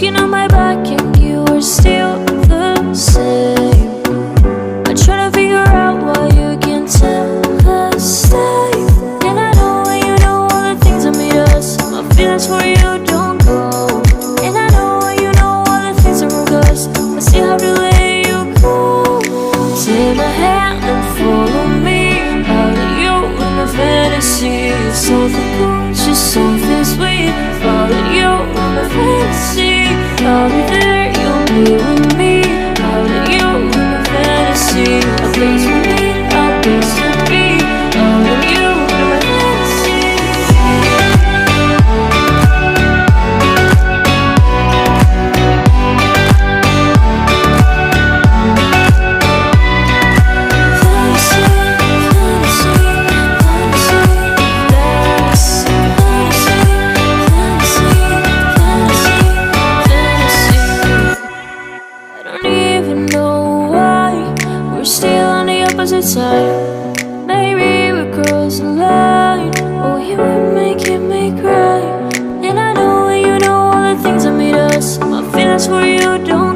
Looking on my back and you are still the same. I try to figure out why you can't tell the same. And I know when you know all the things that made us, my feelings for you don't go. And I know when you know all the things that broke us, I still have to let you go. Take my hand and follow me out of you in my fantasy. Something cool, just something sweet. Follow you in my fantasy. I'll be there, you'll be with me. Out of you in my fantasy. A place for me, a place to be. Out of you in my fantasy. Side. Maybe we cross the line. Oh, you were making me cry. And I know when you know all the things that made us, my feelings for you don't